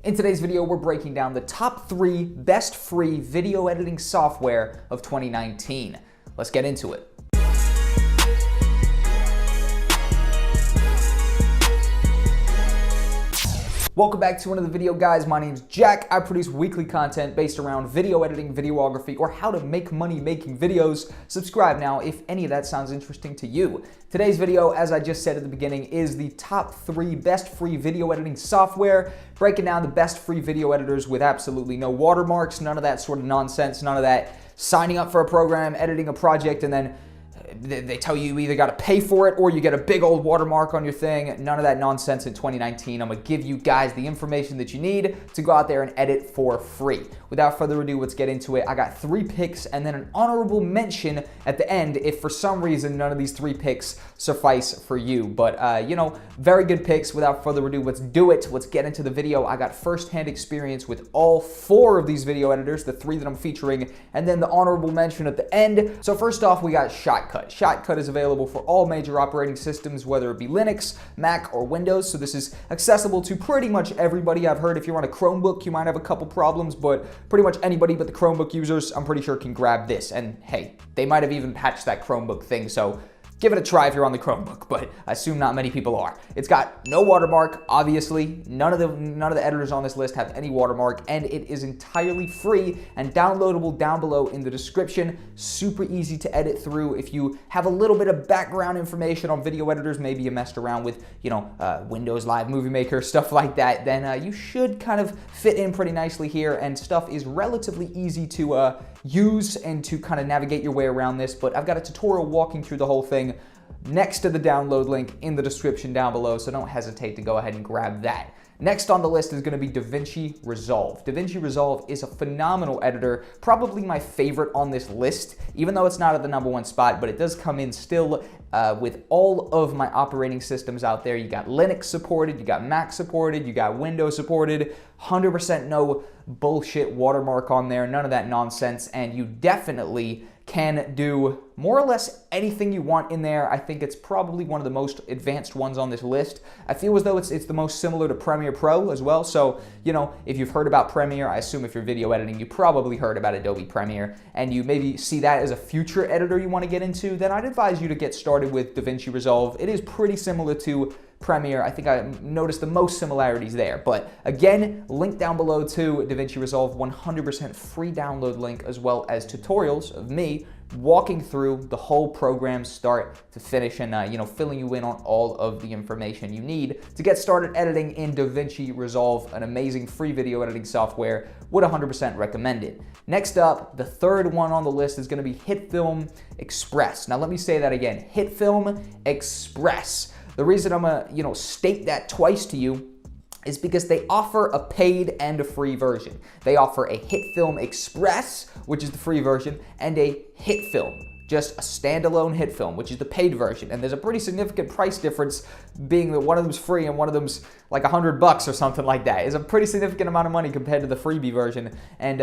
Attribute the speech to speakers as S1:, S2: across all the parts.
S1: In today's video, we're breaking down the top 3 best free video editing software of 2019. Let's get into it. Welcome back to another video, guys. My name's Jack. I produce weekly content based around video editing, videography, or how to make money making videos. Subscribe now if any of that sounds interesting to you. Today's video, as I just said at the beginning, is the top 3 best free video editing software, breaking down the best free video editors with absolutely no watermarks, none of that sort of nonsense, none of that signing up for a program, editing a project, and then they tell you either got to pay for it or you get a big old watermark on your thing. None of that nonsense in 2019. I'm going to give you guys the information that you need to go out there and edit for free. Without further ado, let's get into it. I got 3 picks and then an honorable mention at the end if for some reason none of these 3 picks suffice for you. But, very good picks. Without further ado, let's do it. Let's get into the video. I got first-hand experience with all 4 of these video editors, the 3 that I'm featuring, and then the honorable mention at the end. So first off, we got Shotcut. Shotcut is available for all major operating systems, whether it be Linux, Mac, or Windows, so this is accessible to pretty much everybody. I've heard if you're on a Chromebook, you might have a couple problems, but pretty much anybody but the Chromebook users, I'm pretty sure, can grab this. And hey, they might have even patched that Chromebook thing, so give it a try if you're on the Chromebook, but I assume not many people are. It's got no watermark, obviously. None of the editors on this list have any watermark, and it is entirely free and downloadable down below in the description. Super easy to edit through. If you have a little bit of background information on video editors, maybe you messed around with, Windows Live Movie Maker, stuff like that, then you should kind of fit in pretty nicely here, and stuff is relatively easy to use and to kind of navigate your way around this, but I've got a tutorial walking through the whole thing next to the download link in the description down below, so don't hesitate to go ahead and grab that. Next on the list is going to be DaVinci Resolve. DaVinci Resolve is a phenomenal editor, probably my favorite on this list, even though it's not at the #1 spot, but it does come in still with all of my operating systems out there. You got Linux supported, you got Mac supported, you got Windows supported, 100% no bullshit watermark on there, none of that nonsense, and you definitely can do more or less anything you want in there. I think it's probably one of the most advanced ones on this list. I feel as though it's the most similar to Premiere Pro as well. So, if you've heard about Premiere, I assume if you're video editing, you probably heard about Adobe Premiere, and you maybe see that as a future editor you want to get into, then I'd advise you to get started with DaVinci Resolve. It is pretty similar to Premiere. I think I noticed the most similarities there. But again, link down below to DaVinci Resolve, 100% free download link, as well as tutorials of me walking through the whole program start to finish and filling you in on all of the information you need to get started editing in DaVinci Resolve, an amazing free video editing software. Would 100% recommend it. Next up, the third one on the list is going to be HitFilm Express. Now let me say that again, HitFilm Express. The reason I'm gonna state that twice to you is because they offer a paid and a free version. They offer a HitFilm Express, which is the free version, and a HitFilm, just a standalone HitFilm, which is the paid version. And there's a pretty significant price difference, being that one of them's free and one of them's like $100 or something like that. It's a pretty significant amount of money compared to the freebie version. And,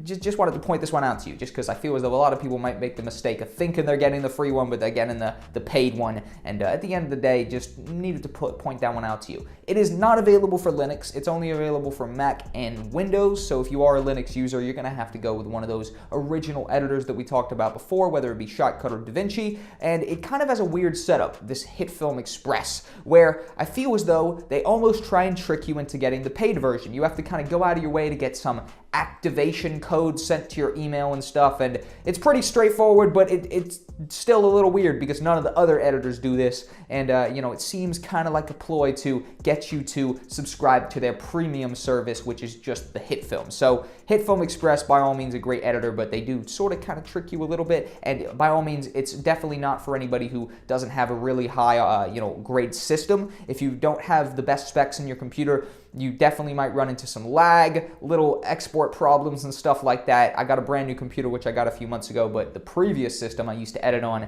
S1: just wanted to point this one out to you, just because I feel as though a lot of people might make the mistake of thinking they're getting the free one, but they're getting the paid one. And at the end of the day, just needed to point that one out to you. It is not available for Linux. It's only available for Mac and Windows. So if you are a Linux user, you're going to have to go with one of those original editors that we talked about before, whether it be Shotcut or DaVinci. And it kind of has a weird setup, this HitFilm Express, where I feel as though they almost try and trick you into getting the paid version. You have to kind of go out of your way to get some activation code sent to your email and stuff, and it's pretty straightforward, but it's still a little weird because none of the other editors do this, and it seems kind of like a ploy to get you to subscribe to their premium service, which is just the HitFilm. So HitFilm Express, by all means, a great editor, but they do sort of kind of trick you a little bit, and by all means, it's definitely not for anybody who doesn't have a really high, grade system. If you don't have the best specs in your computer, you definitely might run into some lag, little export problems and stuff like that. I got a brand new computer, which I got a few months ago, but the previous system I used to edit on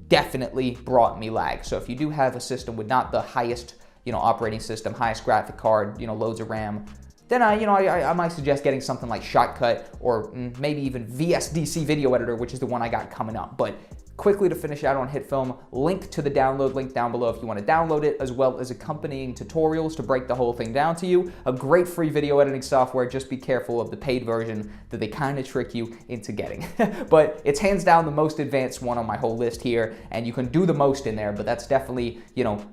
S1: definitely brought me lag. So if you do have a system with not the highest, operating system, highest graphic card, loads of RAM, then I might suggest getting something like Shotcut or maybe even VSDC Video Editor, which is the one I got coming up. But quickly to finish out on HitFilm, link to the download link down below if you want to download it, as well as accompanying tutorials to break the whole thing down to you. A great free video editing software. Just be careful of the paid version that they kind of trick you into getting. But it's hands down the most advanced one on my whole list here, and you can do the most in there, but that's definitely, you know,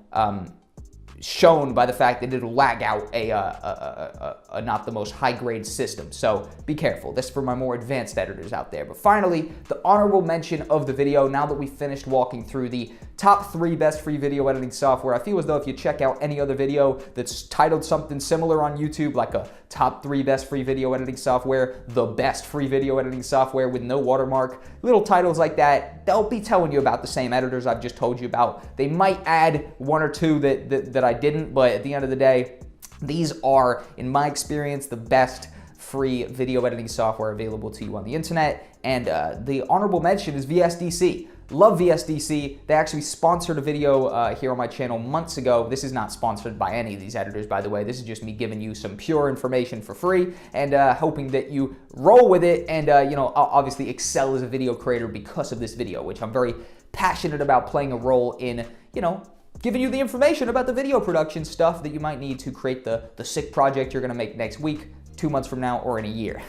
S1: shown by the fact that it'll lag out a not the most high-grade system. So be careful. This is for my more advanced editors out there. But finally, the honorable mention of the video, now that we've finished walking through the top 3 best free video editing software, I feel as though if you check out any other video that's titled something similar on YouTube, like a top 3 best free video editing software, the best free video editing software with no watermark, little titles like that, they'll be telling you about the same editors I've just told you about. They might add 1 or 2 that I didn't, but at the end of the day, these are, in my experience, the best free video editing software available to you on the internet. And the honorable mention is VSDC. Love VSDC. They actually sponsored a video here on my channel months ago. This is not sponsored by any of these editors, by the way. This is just me giving you some pure information for free and hoping that you roll with it and, you know, obviously excel as a video creator because of this video, which I'm very passionate about playing a role in, you know, giving you the information about the video production stuff that you might need to create the sick project you're gonna make next week, 2 months from now, or in a year.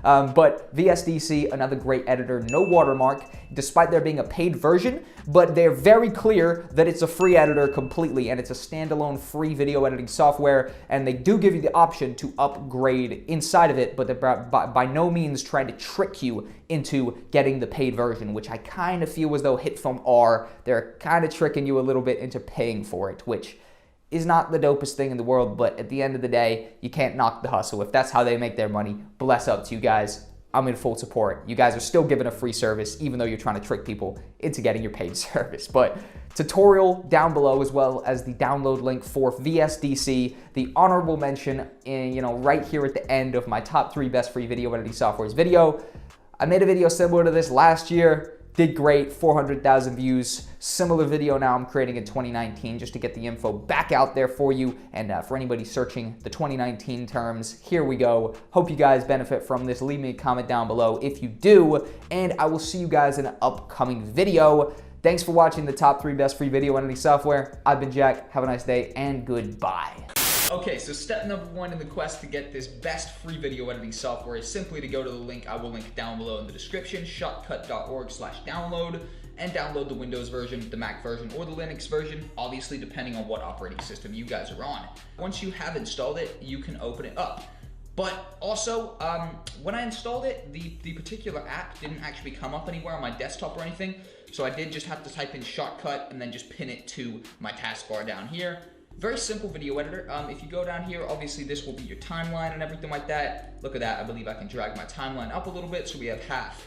S1: But VSDC, another great editor, no watermark, despite there being a paid version, but they're very clear that it's a free editor completely, and it's a standalone free video editing software, and they do give you the option to upgrade inside of it, but they're by no means trying to trick you into getting the paid version, which I kind of feel as though HitFilm are. They're kind of tricking you a little bit into paying for it, which is not the dopest thing in the world, but at the end of the day, you can't knock the hustle. If that's how they make their money, bless up to you guys. I'm in full support. You guys are still giving a free service, even though you're trying to trick people into getting your paid service. But tutorial down below, as well as the download link for VSDC, the honorable mention in, you know, right here at the end of my top 3 best free video editing softwares video. I made a video similar to this last year. Did great, 400,000 views. Similar video now I'm creating in 2019 just to get the info back out there for you. And for anybody searching the 2019 terms, here we go. Hope you guys benefit from this. Leave me a comment down below if you do. And I will see you guys in an upcoming video. Thanks for watching the top 3 best free video editing software. I've been Jack. Have a nice day and goodbye. Okay, so step number 1 in the quest to get this best free video editing software is simply to go to the link I will link down below in the description, shotcut.org/download, and download the Windows version, the Mac version, or the Linux version, obviously depending on what operating system you guys are on. Once you have installed it, you can open it up. But also, when I installed it, the particular app didn't actually come up anywhere on my desktop or anything, so I did just have to type in shortcut and then just pin it to my taskbar down here. Very simple video editor. If you go down here, obviously this will be your timeline and everything like that. Look at that, I believe I can drag my timeline up a little bit so we have half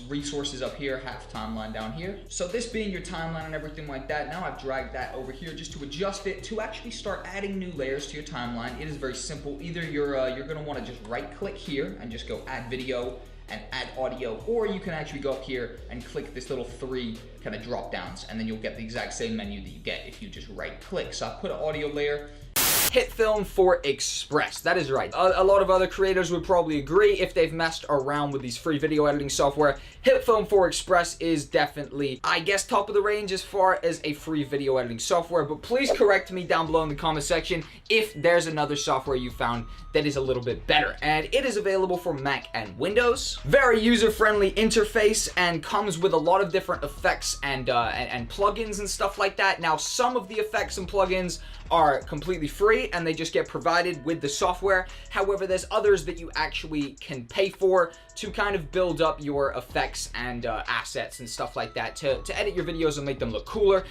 S1: resources up here, half timeline down here. So this being your timeline and everything like that, now I've dragged that over here just to adjust it to actually start adding new layers to your timeline. It is very simple. Either you're gonna wanna just right click here and just go add video and add audio, or you can actually go up here and click this little 3 kind of drop downs, and then you'll get the exact same menu that you get if you just right click. So I put an audio layer. HitFilm for Express. That is right. A lot of other creators would probably agree if they've messed around with these free video editing software. HitFilm for Express is definitely, I guess, top of the range as far as a free video editing software, but please correct me down below in the comment section if there's another software you found that is a little bit better. And it is available for Mac and Windows. Very user-friendly interface and comes with a lot of different effects and plugins and stuff like that. Now, some of the effects and plugins are completely free and they just get provided with the software. However, there's others that you actually can pay for to kind of build up your effects and assets and stuff like that to edit your videos and make them look cooler.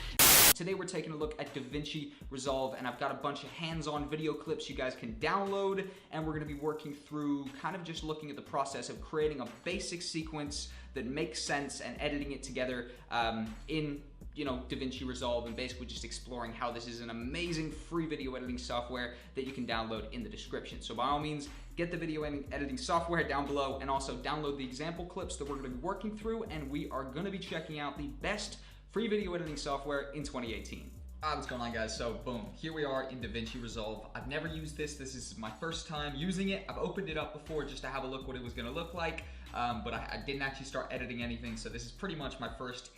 S1: Today we're taking a look at DaVinci Resolve, and I've got a bunch of hands-on video clips you guys can download, and we're going to be working through kind of just looking at the process of creating a basic sequence that makes sense and editing it together in DaVinci Resolve, and basically just exploring how this is an amazing free video editing software that you can download in the description. So by all means, get the video editing software down below, and also download the example clips that we're going to be working through, and we are going to be checking out the best free video editing software in 2018. What's going on, guys? So boom, here we are in DaVinci Resolve. I've never used this. This is my first time using it. I've opened it up before just to have a look what it was gonna look like, but I didn't actually start editing anything, so this is pretty much my first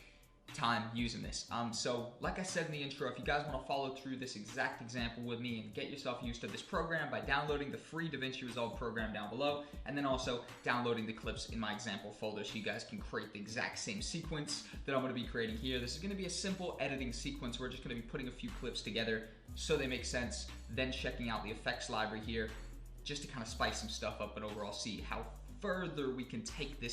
S1: time using this. So like I said in the intro, if you guys want to follow through this exact example with me and get yourself used to this program by downloading the free DaVinci Resolve program down below, and then also downloading the clips in my example folder so you guys can create the exact same sequence that I'm going to be creating here. This is going to be a simple editing sequence. We're just going to be putting a few clips together so they make sense, then checking out the effects library here just to kind of spice some stuff up and overall see how further we can take this